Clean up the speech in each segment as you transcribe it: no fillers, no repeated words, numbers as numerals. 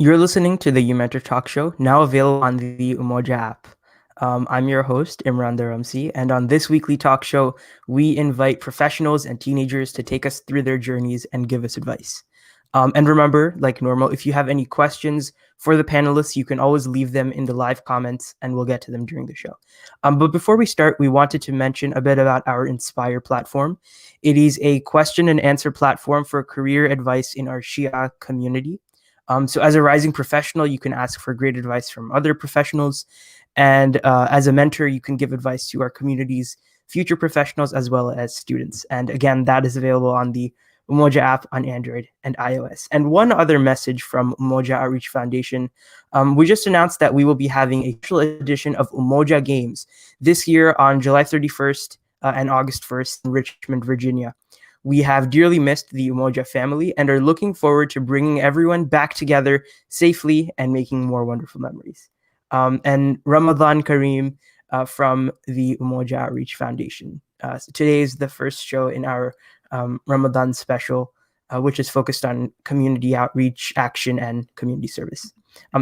You're listening to the uMentor Talk Show, now available on the Umoja app. I'm your host, Imran Dharamsi, and on this weekly talk show, we invite professionals and teenagers to take us through their journeys and give us advice. And remember, like normal, if you have any questions for the panelists, you can always leave them in the live comments and we'll get to them during the show. But before we start, we wanted to mention a bit about our Inspire platform. It is a question and answer platform for career advice in our Shia community. So as a rising professional, you can ask for great advice from other professionals. And as a mentor, you can give advice to our community's future professionals as well as students. And again, that is available on the Umoja app on Android and iOS. And one other message from Umoja Outreach Foundation. We just announced that we will be having a special edition of Umoja Games this year on July 31st and August 1st in Richmond, Virginia. We have dearly missed the Umoja family and are looking forward to bringing everyone back together safely and making more wonderful memories. And Ramadan Kareem from the Umoja Outreach Foundation. So today is the first show in our Ramadan special, which is focused on community outreach, action, and community service.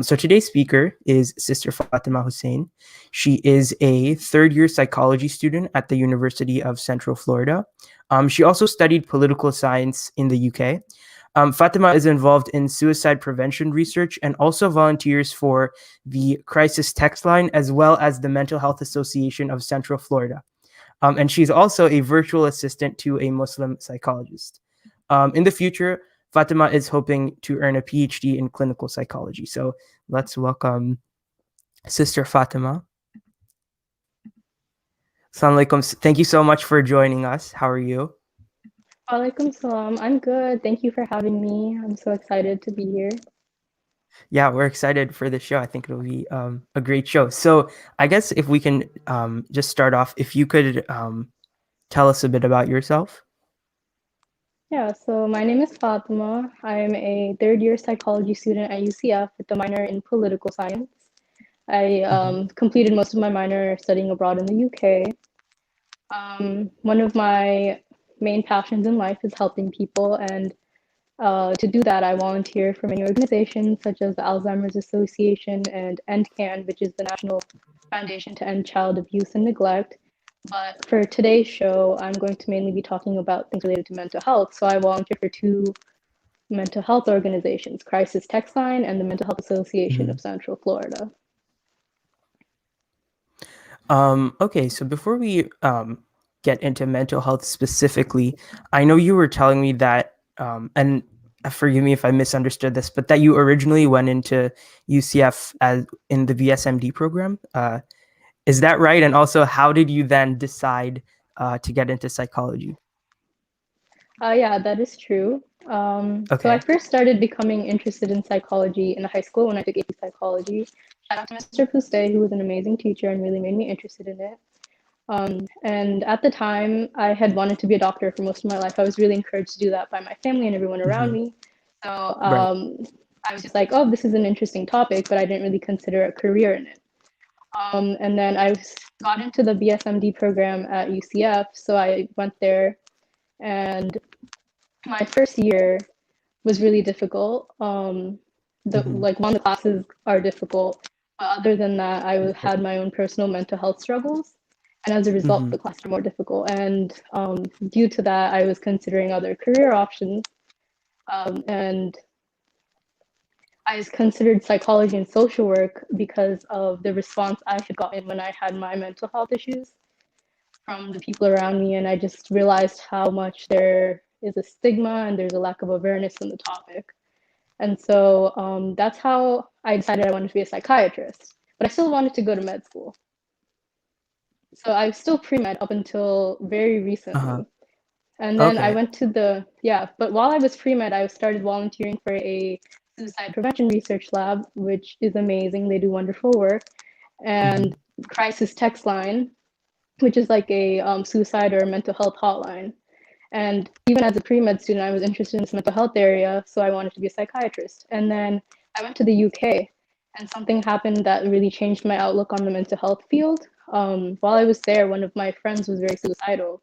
So today's speaker is Sister Fatima Hussain. She is a third-year psychology student at the University of Central Florida. She also studied political science in the UK. Fatima is involved in suicide prevention research and also volunteers for the Crisis Textline as well as the Mental Health Association of Central Florida. And she's also a virtual assistant to a Muslim psychologist. In the future, Fatima is hoping to earn a PhD in clinical psychology. So let's welcome Sister Fatima. Assalamu alaikum. Thank you so much for joining us. How are you? Alaikum salam. I'm good. Thank you for having me. I'm so excited to be here. Yeah, we're excited for the show. I think it'll be a great show. So I guess if we can just start off, if you could tell us a bit about yourself. Yeah, so my name is Fatima. I'm a third-year psychology student at UCF with a minor in political science. I completed most of my minor studying abroad in the UK. One of my main passions in life is helping people, and to do that, I volunteer for many organizations such as the Alzheimer's Association and EndCan, which is the National Foundation to End Child Abuse and Neglect. But for today's show, I'm going to mainly be talking about things related to mental health. So I volunteer for two mental health organizations, Crisis Textline and the Mental Health Association of Central Florida. Okay, so before we get into mental health specifically, I know you were telling me that, and forgive me if I misunderstood this, but that you originally went into UCF as in the VSMD program. Is that right? And also, how did you then decide to get into psychology? Yeah, that is true. So I first started becoming interested in psychology in high school when I took AP Psychology. Shout out to Mr. Puste, who was an amazing teacher and really made me interested in it. And at the time, I had wanted to be a doctor for most of my life. I was really encouraged to do that by my family and everyone around me. So I was just like, oh, this is an interesting topic, but I didn't really consider a career in it. And then I got into the BSMD program at UCF. So I went there, and my first year was really difficult. Like one of the classes are difficult, but other than that, I had my own personal mental health struggles. And as a result, the classes were more difficult. And due to that, I was considering other career options. And I considered psychology and social work because of the response I had gotten when I had my mental health issues from the people around me. And I just realized how much there is a stigma and there's a lack of awareness on the topic. And so that's how I decided I wanted to be a psychiatrist. But I still wanted to go to med school. So I was still pre-med up until very recently. And then I went to but while I was pre-med, I started volunteering for a suicide prevention research lab, which is amazing. They do wonderful work. And Crisis Textline, which is like a suicide or mental health hotline. And even as a pre-med student, I was interested in this mental health area, so I wanted to be a psychiatrist. And then I went to the UK, and something happened that really changed my outlook on the mental health field. While I was there, one of my friends was very suicidal,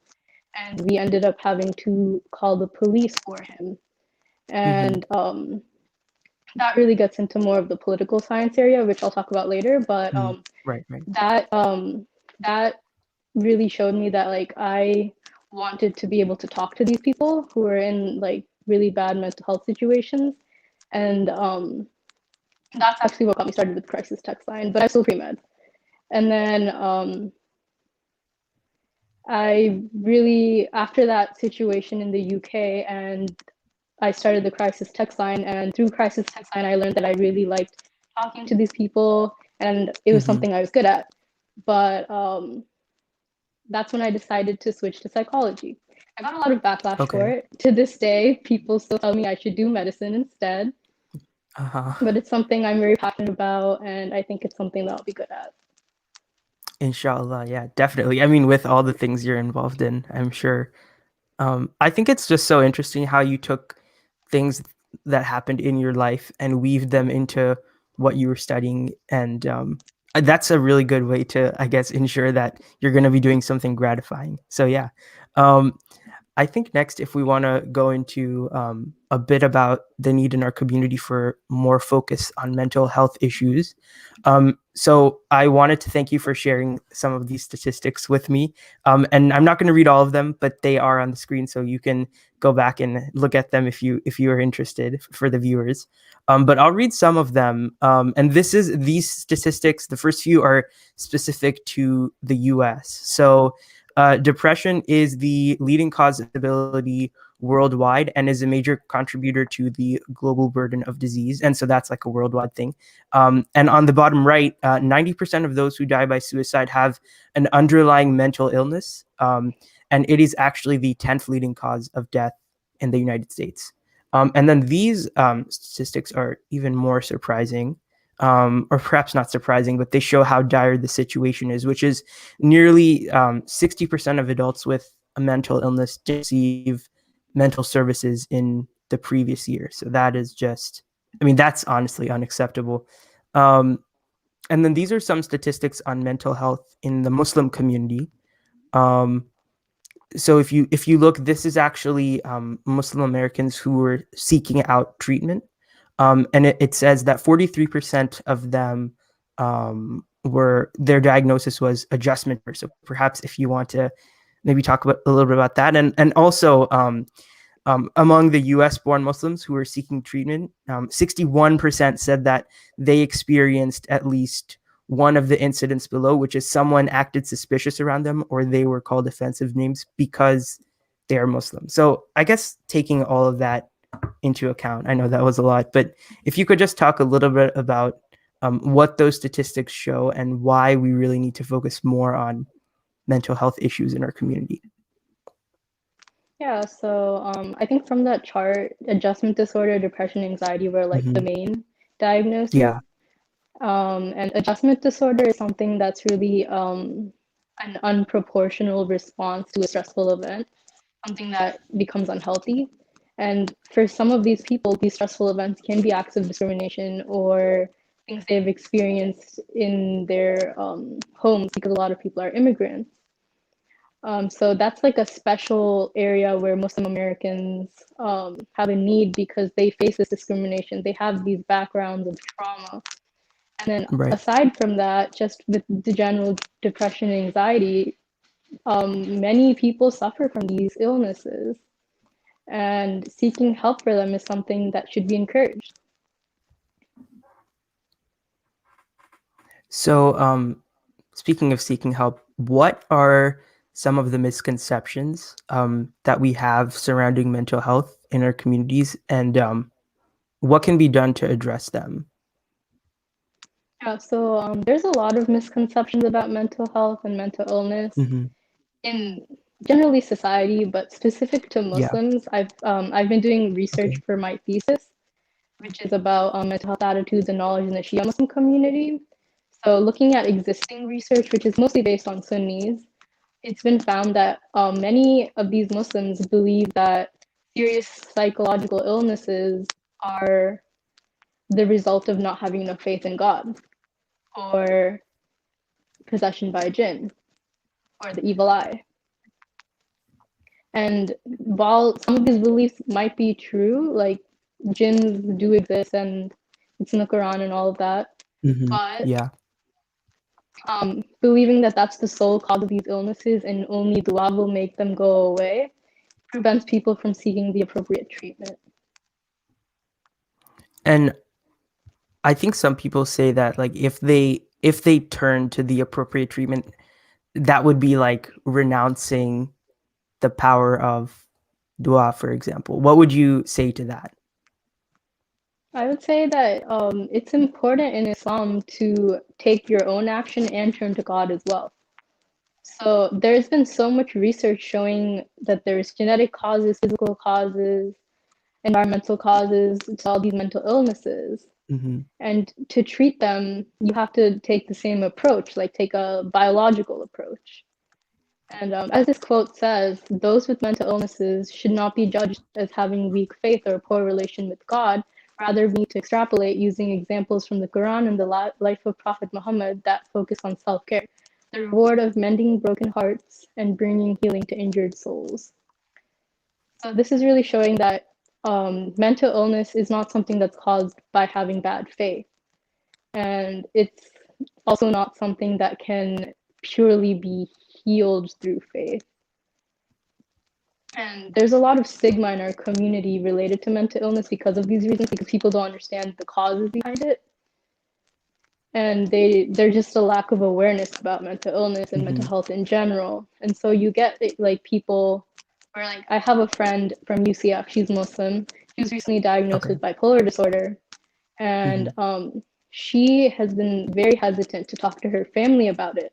and we ended up having to call the police for him. And that really gets into more of the political science area, which I'll talk about later. But Right, right. that really showed me that like I wanted to be able to talk to these people who were in like really bad mental health situations, and that's actually what got me started with Crisis Textline. But I'm still pre-med, and then I really, after that situation in the UK, and I started the Crisis Textline, and through Crisis Textline, I learned that I really liked talking to these people, and it was something I was good at. But that's when I decided to switch to psychology. I got a lot of backlash for Okay. it. To this day, people still tell me I should do medicine instead. But it's something I'm very passionate about, and I think it's something that I'll be good at. Inshallah, yeah, definitely. I mean, with all the things you're involved in, I'm sure. I think it's just so interesting how you took things that happened in your life and weaved them into what you were studying, and that's a really good way to, I guess, ensure that you're going to be doing something gratifying. So yeah, um, I think next, if we want to go into a bit about the need in our community for more focus on mental health issues. So I wanted to thank you for sharing some of these statistics with me. And I'm not going to read all of them, but they are on the screen, so you can go back and look at them if you are interested for the viewers. But I'll read some of them. And these statistics. The first few are specific to the U.S. So depression is the leading cause of disability worldwide and is a major contributor to the global burden of disease. And so that's like a worldwide thing. And on the bottom right, 90% of those who die by suicide have an underlying mental illness. And it is actually the 10th leading cause of death in the United States. And then these statistics are even more surprising. Or perhaps not surprising, but they show how dire the situation is, which is nearly 60% of adults with a mental illness receive mental services in the previous year. So that is just, I mean, that's honestly unacceptable. Um, and then these are some statistics on mental health in the Muslim community. Um, so if you look, this is actually Muslim Americans who were seeking out treatment, and it says that 43% of them were their diagnosis was adjustment. So perhaps if you want to maybe talk about a little bit about that, and also among the U.S.-born Muslims who were seeking treatment, 61% said that they experienced at least one of the incidents below, which is someone acted suspicious around them or they were called offensive names because they are Muslim. So I guess taking all of that into account, I know that was a lot, but if you could just talk a little bit about what those statistics show and why we really need to focus more on mental health issues in our community. Yeah, so I think from that chart, adjustment disorder, depression, anxiety were like the main diagnoses. Yeah. And adjustment disorder is something that's really an unproportional response to a stressful event, something that becomes unhealthy. And for some of these people, these stressful events can be acts of discrimination or things they've experienced in their homes, because a lot of people are immigrants. So that's like a special area where Muslim Americans have a need because they face this discrimination. They have these backgrounds of trauma. And then Right. aside from that, just with the general depression and anxiety, many people suffer from these illnesses. And seeking help for them is something that should be encouraged. So, speaking of seeking help, what are some of the misconceptions that we have surrounding mental health in our communities, and what can be done to address them? Yeah, so there's a lot of misconceptions about mental health and mental illness in generally society, but specific to Yeah. Muslims. I've been doing research Okay. for my thesis, which is about mental health attitudes and knowledge in the Shia Muslim community. So looking at existing research, which is mostly based on Sunnis, it's been found that many of these Muslims believe that serious psychological illnesses are the result of not having enough faith in God, or possession by a jinn, or the evil eye. And while some of these beliefs might be true, like jinns do exist and it's in the Quran and all of that. But Yeah. believing that that's the sole cause of these illnesses and only dua will make them go away prevents people from seeking the appropriate treatment. And I think some people say that like if they turn to the appropriate treatment, that would be like renouncing the power of dua, for example. What would you say to that? I would say that it's important in Islam to take your own action and turn to God as well. So there's been so much research showing that there's genetic causes, physical causes, environmental causes to all these mental illnesses. Mm-hmm. And to treat them, you have to take the same approach, like take a biological approach. And as this quote says, those with mental illnesses should not be judged as having weak faith or a poor relation with God. Rather, we need to extrapolate using examples from the Quran and the life of Prophet Muhammad that focus on self care, the reward of mending broken hearts and bringing healing to injured souls. So, this is really showing that mental illness is not something that's caused by having bad faith. And it's also not something that can purely be healed through faith. And there's a lot of stigma in our community related to mental illness because of these reasons, because people don't understand the causes behind it. And there's just a lack of awareness about mental illness and mental Mm-hmm. health in general. And so you get like people where like I have a friend from UCF, she's Muslim. She was recently diagnosed Okay. with bipolar disorder. And Mm-hmm. she has been very hesitant to talk to her family about it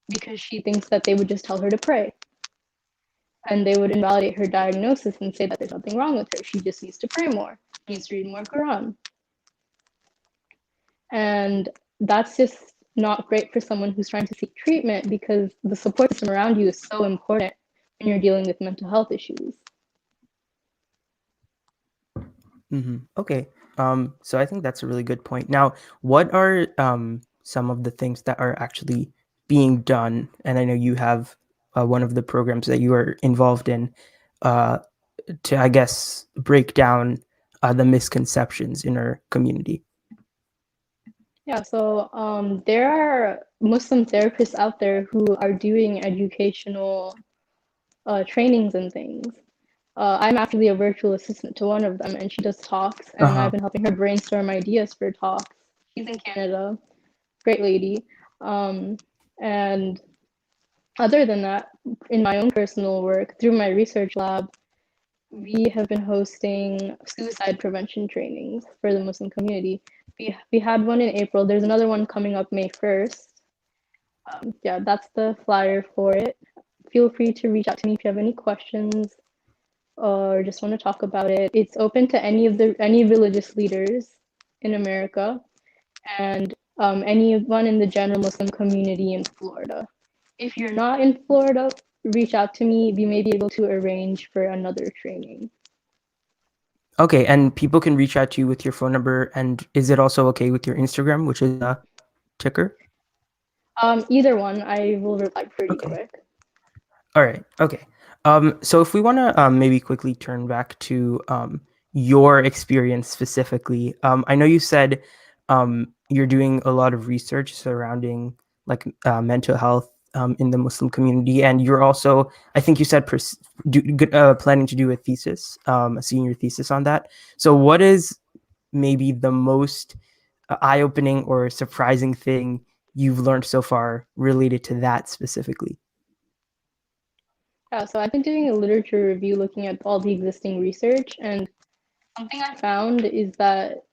because she thinks that they would just tell her to pray. And they would invalidate her diagnosis and say that there's nothing wrong with her. She just needs to pray more, needs to read more Quran. And that's just not great for someone who's trying to seek treatment because the support system around you is so important when you're dealing with mental health issues. Mm-hmm. Okay. So I think that's a really good point. Now, what are some of the things that are actually being done? And I know you have one of the programs that you are involved in uh, to, I guess, break down the misconceptions in our community. Yeah, so there are Muslim therapists out there who are doing educational trainings and things. I'm actually a virtual assistant to one of them, and she does talks, and I've Uh-huh. been helping her brainstorm ideas for talks. She's in Canada, great lady. And other than that, in my own personal work, through my research lab, we have been hosting suicide prevention trainings for the Muslim community. We had one in April. There's another one coming up May 1st. Yeah, that's the flyer for it. Feel free to reach out to me if you have any questions or just want to talk about it. It's open to any religious leaders in America and anyone in the general Muslim community in Florida. If you're not in Florida, reach out to me. We may be able to arrange for another training. Okay, and people can reach out to you with your phone number. And is it also okay with your Instagram, which is ticker? Either one, I will reply pretty Okay. quick. All right. Okay. So if we want to maybe quickly turn back to your experience specifically, I know you said you're doing a lot of research surrounding like mental health in the Muslim community, and you're also, I think you said, planning to do a thesis, a senior thesis on that. So what is maybe the most eye-opening or surprising thing you've learned so far related to that specifically? Yeah, so I've been doing a literature review looking at all the existing research, and something I found is that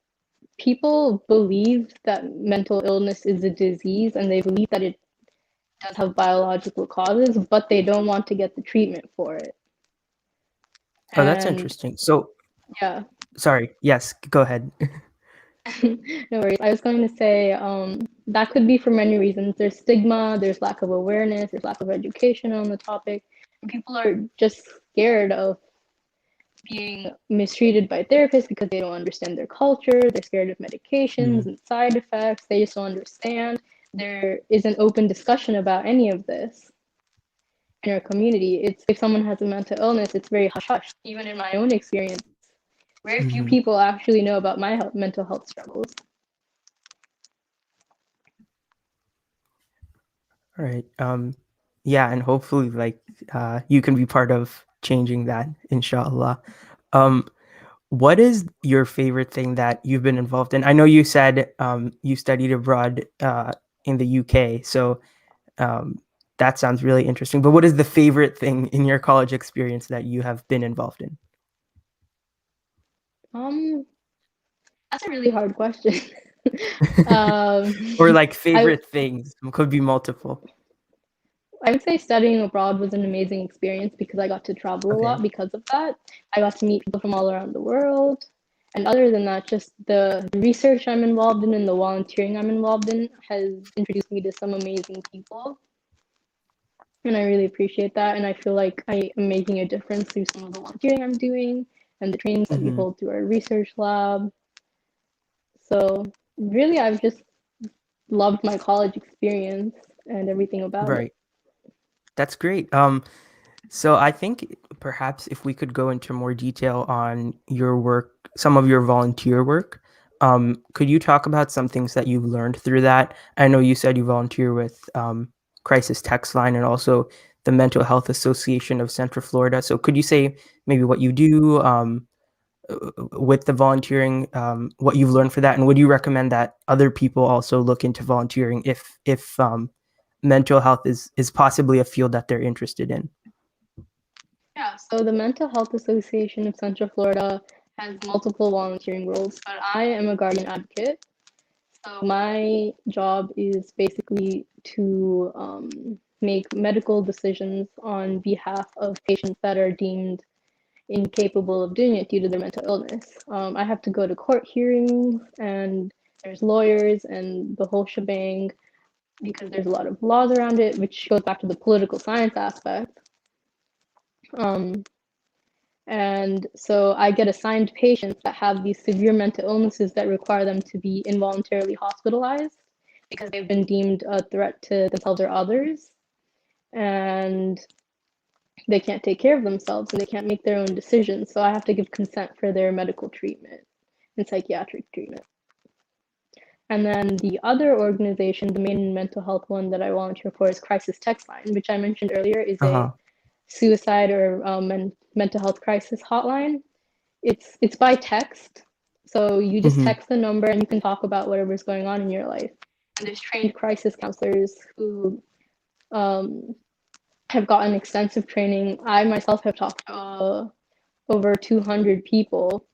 people believe that mental illness is a disease and they believe that it does have biological causes, but they don't want to get the treatment for it. Oh, that's And interesting. So, yeah, sorry. Yes, go ahead. no worries. I was going to say that could be for many reasons. There's stigma, there's lack of awareness, there's lack of education on the topic. And people are just scared of being mistreated by therapists because they don't understand their culture. They're scared of medications Mm, and side effects. They just don't understand. There is an open discussion about any of this in our community. It's if someone has a mental illness, it's very hush hush. Even in my own experience, Very few people actually know about my mental health struggles. All right. Yeah, and hopefully, like, you can be part of changing that, inshallah. Um, what is your favorite thing that you've been involved in? I know you said you studied abroad in the UK, so um, that sounds really interesting. But what is the favorite thing in your college experience that you have been involved in? That's a really hard question. um, Or like I favorite things? Could be multiple. I would say studying abroad was an amazing experience because I got to travel a Okay. lot because of that. I got to meet people from all around the world. And other than that, just the research I'm involved in and the volunteering I'm involved in has introduced me to some amazing people. And I really appreciate that. And I feel like I am making a difference through some of the volunteering I'm doing and the trainings that we Mm-hmm. hold through our research lab. So really, I've just loved my college experience and everything about it. Right. That's great. So I think perhaps if we could go into more detail on your work, some of your volunteer work, could you talk about some things that you've learned through that? I know you said you volunteer with Crisis Textline and also the Mental Health Association of Central Florida. So could you say maybe what you do with the volunteering, what you've learned for that, and would you recommend that other people also look into volunteering if mental health is possibly a field that they're interested in? Yeah, so the Mental Health Association of Central Florida has multiple volunteering roles, but I am a guardian advocate. So my job is basically to make medical decisions on behalf of patients that are deemed incapable of doing it due to their mental illness. I have to go to court hearings, and there's lawyers and the whole shebang because there's a lot of laws around it, which goes back to the political science aspect. Um, And so I get assigned patients that have these severe mental illnesses that require them to be involuntarily hospitalized because they've been deemed a threat to themselves or others. And they can't take care of themselves and they can't make their own decisions. So I have to give consent for their medical treatment and psychiatric treatment. And then the other organization, the main mental health one that I volunteer for, is Crisis Textline, which I mentioned earlier is a Uh-huh. suicide or mental health crisis hotline. It's by text, so you just Mm-hmm. text the number and you can talk about whatever's going on in your life. And there's trained crisis counselors who um, have gotten extensive training. I myself have talked to over 200 people,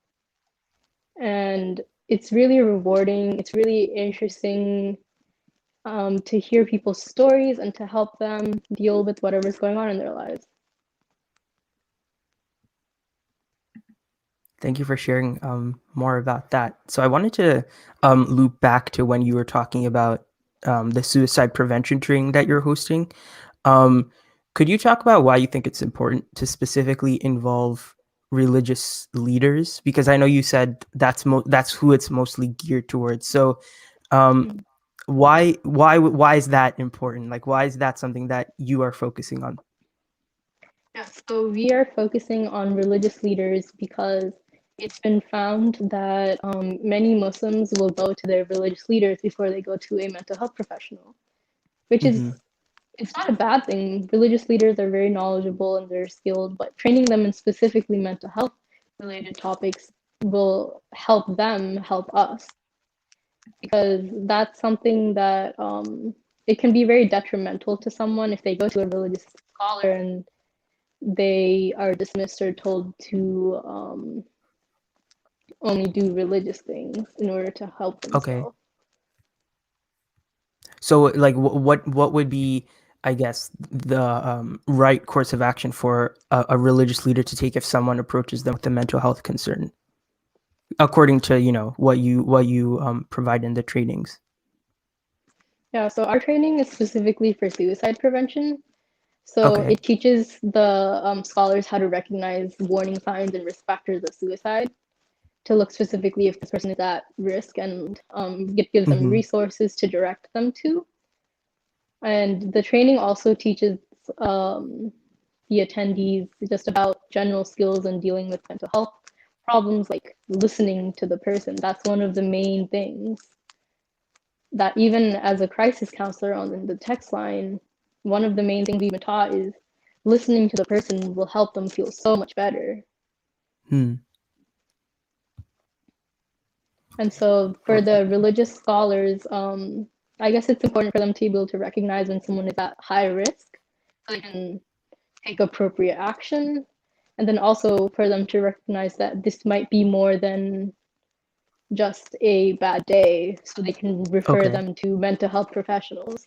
and it's really rewarding. It's really interesting to hear people's stories and to help them deal with whatever's going on in their lives. Thank you for sharing more about that. So I wanted to loop back to when you were talking about the suicide prevention training that you're hosting. Um, could you talk about why you think it's important to specifically involve religious leaders? Because I know you said that's who it's mostly geared towards. So um, why is that important? Like, why is that something that you are focusing on? Yeah, so we are focusing on religious leaders because it's been found that many Muslims will go to their religious leaders before they go to a mental health professional, which is Mm-hmm. it's not a bad thing. Religious leaders are very knowledgeable and they're skilled, but training them in specifically mental health related topics will help them help us because that's something that it can be very detrimental to someone if they go to a religious scholar and they are dismissed or told to only do religious things in order to help Okay. themselves. So, like, what would be, I guess, the right course of action for a religious leader to take if someone approaches them with a mental health concern, according to what you provide in the trainings? Yeah, so our training is specifically for suicide prevention. So Okay. it teaches the scholars how to recognize warning signs and risk factors of suicide to look specifically if this person is at risk and gives them Mm-hmm. resources to direct them to. And the training also teaches the attendees just about general skills in dealing with mental health, problems like listening to the person. That's one of the main things that even as a crisis counselor on the text line, one of the main things we've been taught is listening to the person will help them feel so much better. And so for the religious scholars, I guess it's important for them to be able to recognize when someone is at high risk so they can take appropriate action. And then also for them to recognize that this might be more than just a bad day, so they can refer them to mental health professionals.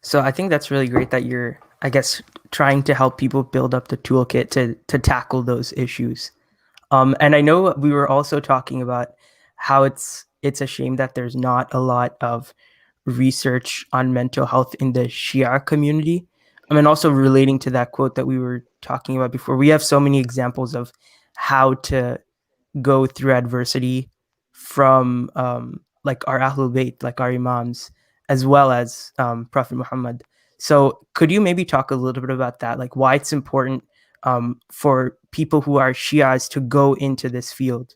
So I think that's really great that you're, I guess, trying to help people build up the toolkit to tackle those issues. And I know we were also talking about how it's a shame that there's not a lot of research on mental health in the Shia community. I mean, also relating to that quote that we were talking about before, we have so many examples of how to go through adversity from like our Ahlul Bayt, like our Imams, as well as Prophet Muhammad. So could you maybe talk a little bit about that, like why it's important for people who are Shias to go into this field?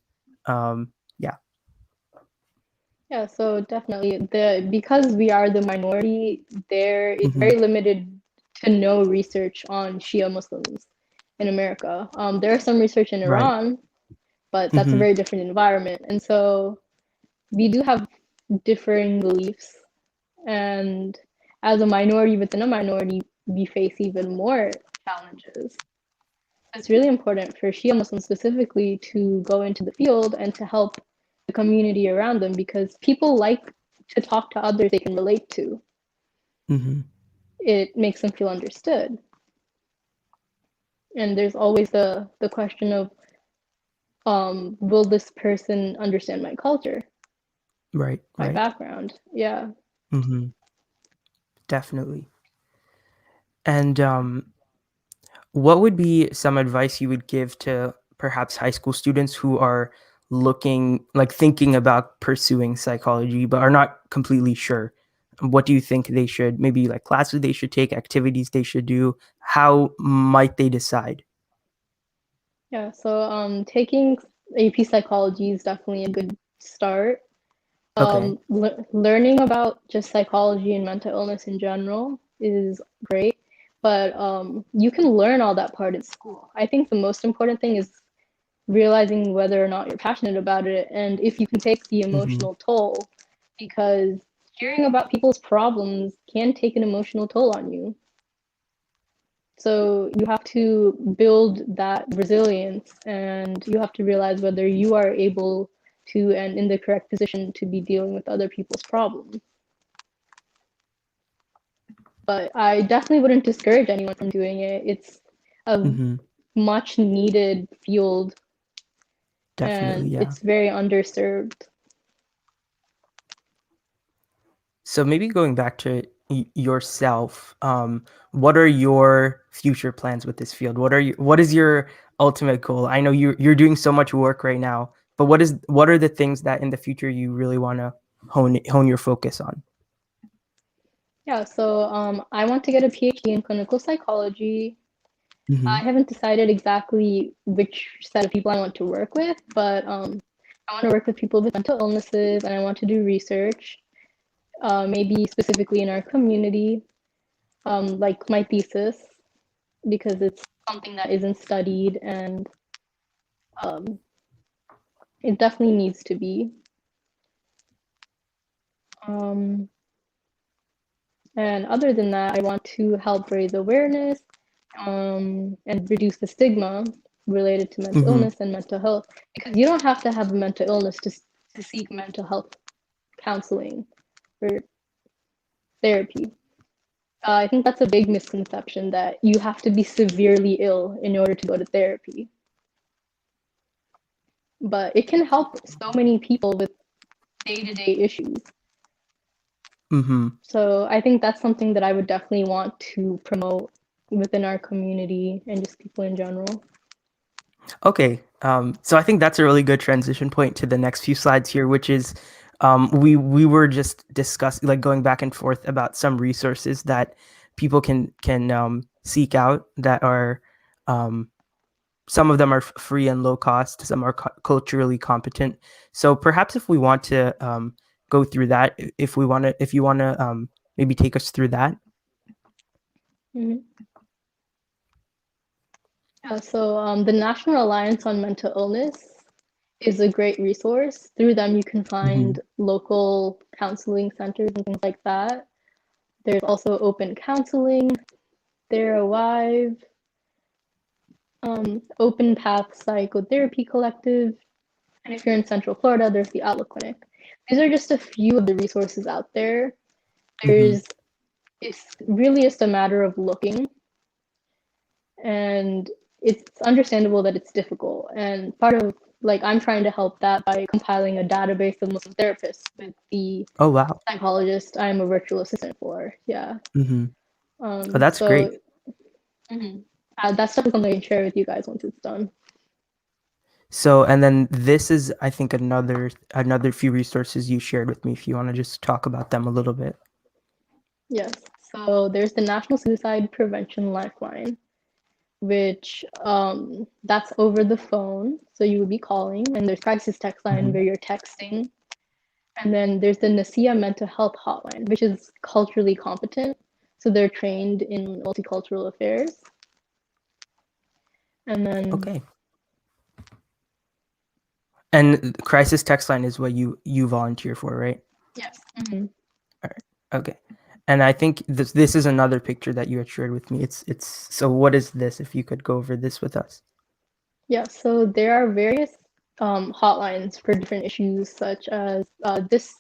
Yeah, so definitely because we are the minority, there is very limited to no research on Shia Muslims in America. There is some research in Iran, but that's a very different environment. And so we do have differing beliefs. And as a minority within a minority, we face even more challenges. It's really important for Shia Muslims specifically to go into the field and to help the community around them, because people like to talk to others they can relate to. It makes them feel understood. And there's always the question of, will this person understand my culture? My background. Yeah. Definitely. And what would be some advice you would give to perhaps high school students who are thinking about pursuing psychology, but are not completely sure? What do you think they should, maybe like classes they should take, activities they should do? How might they decide? Yeah, so taking AP psychology is definitely a good start. Learning about just psychology and mental illness in general is great, but you can learn all that part in school. I think the most important thing is realizing whether or not you're passionate about it and if you can take the emotional toll, because hearing about people's problems can take an emotional toll on you. So you have to build that resilience, and you have to realize whether you are able to and in the correct position to be dealing with other people's problems. But I definitely wouldn't discourage anyone from doing it. It's a much needed field. Definitely, and it's very underserved. So maybe going back to yourself, what are your future plans with this field? What is your ultimate goal? I know you're doing so much work right now, but what are the things that in the future you really want to hone your focus on? Yeah, so I want to get a PhD in clinical psychology. I haven't decided exactly which set of people I want to work with, but I want to work with people with mental illnesses, and I want to do research, maybe specifically in our community, like my thesis, because it's something that isn't studied, and it definitely needs to be. And other than that, I want to help raise awareness and reduce the stigma related to mental illness and mental health, because you don't have to have a mental illness to seek mental health counseling or therapy. I think that's a big misconception, that you have to be severely ill in order to go to therapy. But it can help so many people with day-to-day issues. So I think that's something that I would definitely want to promote within our community and just people in general. Okay, so I think that's a really good transition point to the next few slides here, which is we were just discussing, like going back and forth about some resources that people can seek out that are some of them are free and low cost. Some are culturally competent. So perhaps if we want to go through that, if you want to maybe take us through that. Mm-hmm. Yeah, so the National Alliance on Mental Illness is a great resource. Through them, you can find local counseling centers and things like that. There's also open counseling, They're Alive, Open Path Psychotherapy Collective, and if you're in Central Florida, there's the Outlook Clinic. These are just a few of the resources out there. It's really just a matter of looking, and it's understandable that it's difficult. And part of I'm trying to help that by compiling a database of Muslim therapists with the psychologist I'm a virtual assistant for. Yeah. Oh, that's great. That stuff is something I can share with you guys once it's done. So, and then this is, I think, another few resources you shared with me. If you want to just talk about them a little bit. Yes. So there's the National Suicide Prevention Lifeline, which that's over the phone. So you would be calling, and there's Crisis Textline where you're texting. And then there's the NASIA Mental Health Hotline, which is culturally competent. So they're trained in multicultural affairs. And then okay. And Crisis Textline is what you volunteer for, right? Yes. All right. Okay. And I think this is another picture that you had shared with me. It's so what is this? If you could go over this with us. Yeah. So there are various hotlines for different issues, such as this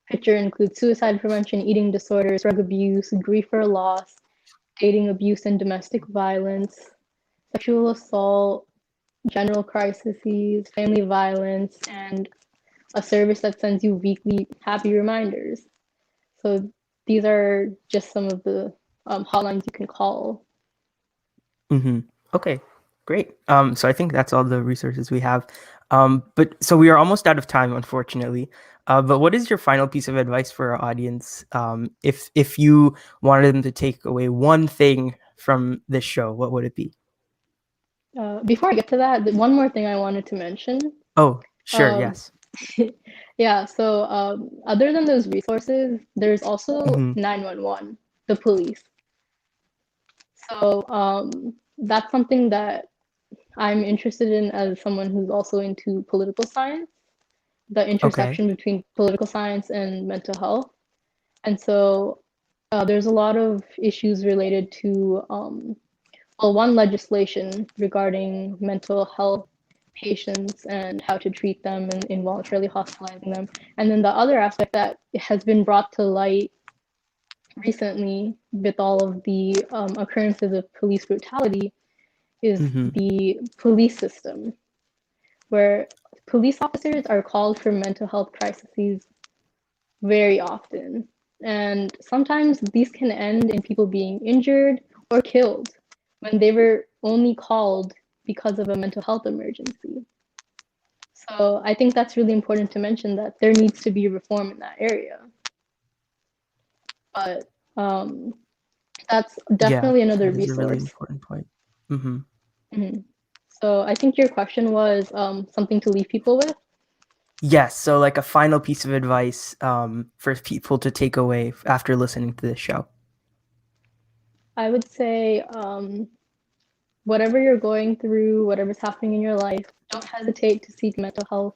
picture includes suicide prevention, eating disorders, drug abuse, grief or loss, dating abuse and domestic violence, sexual assault, general crises, family violence, and a service that sends you weekly happy reminders. So these are just some of the hotlines you can call. Okay, great. So I think that's all the resources we have. But so we are almost out of time, unfortunately. But what is your final piece of advice for our audience? If you wanted them to take away one thing from this show, what would it be? Before I get to that, one more thing I wanted to mention. Oh, sure, yes. Yeah, so other than those resources, there's also 911, the police. So that's something that I'm interested in as someone who's also into political science, the intersection between political science and mental health. And so there's a lot of issues related to, one, legislation regarding mental health patients and how to treat them and involuntarily hospitalizing them. And then the other aspect that has been brought to light recently with all of the occurrences of police brutality is the police system, where police officers are called for mental health crises very often. And sometimes these can end in people being injured or killed when they were only called because of a mental health emergency. So I think that's really important to mention, that there needs to be reform in that area. But that's definitely another resource. A really important point. So I think your question was something to leave people with. Yes, so like a final piece of advice for people to take away after listening to this show. I would say whatever you're going through, whatever's happening in your life, don't hesitate to seek mental health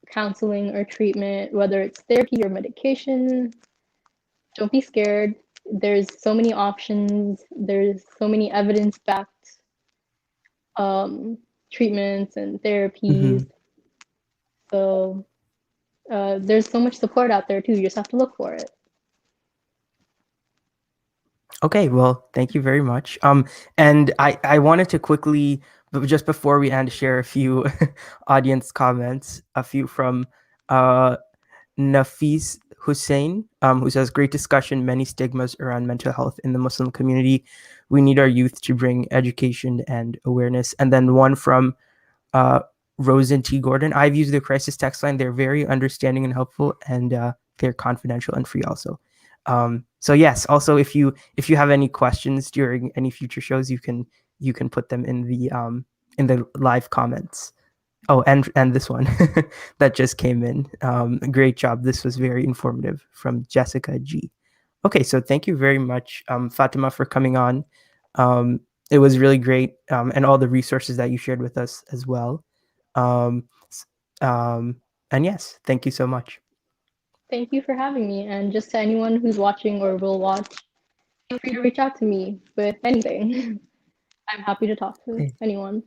counseling or treatment, whether it's therapy or medication. Don't be scared. There's so many options. There's so many evidence-backed treatments and therapies. So there's so much support out there too. You just have to look for it. Okay, well, thank you very much. And I wanted to quickly, but just before we end, share a few audience comments, a few from Nafis Hussain, who says, great discussion, many stigmas around mental health in the Muslim community. We need our youth to bring education and awareness. And then one from Rosen T. Gordon. I've used the Crisis Text Line. They're very understanding and helpful, and they're confidential and free also. So yes, also if you have any questions during any future shows, you can put them in the live comments. Oh, and this one that just came in. Great job. This was very informative from Jessica G. Okay, so thank you very much, Fatima, for coming on. It was really great, and all the resources that you shared with us as well. Um, and yes, thank you so much. Thank you for having me. And just to anyone who's watching or will watch, feel free to reach out to me with anything. I'm happy to talk to anyone.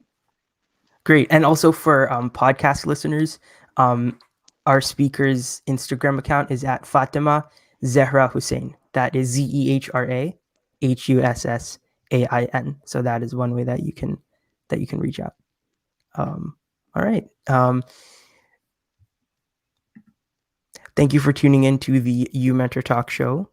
Great. And also for podcast listeners, our speaker's Instagram account is at Fatima Zehra Hussain. That is ZEHRA HUSSAIN. So that is one way that you can reach out. All right. Thank you for tuning in to the uMentor Talk Show.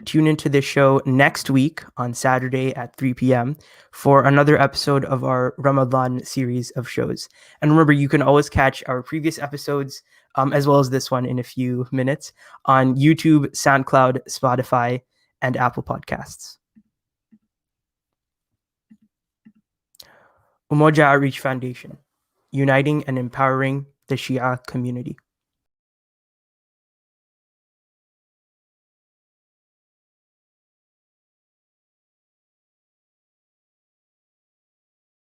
Tune into this show next week on Saturday at 3 p.m. for another episode of our Ramadan series of shows. And remember, you can always catch our previous episodes, as well as this one in a few minutes, on YouTube, SoundCloud, Spotify, and Apple Podcasts. Umoja Outreach Foundation, uniting and empowering the Shia community.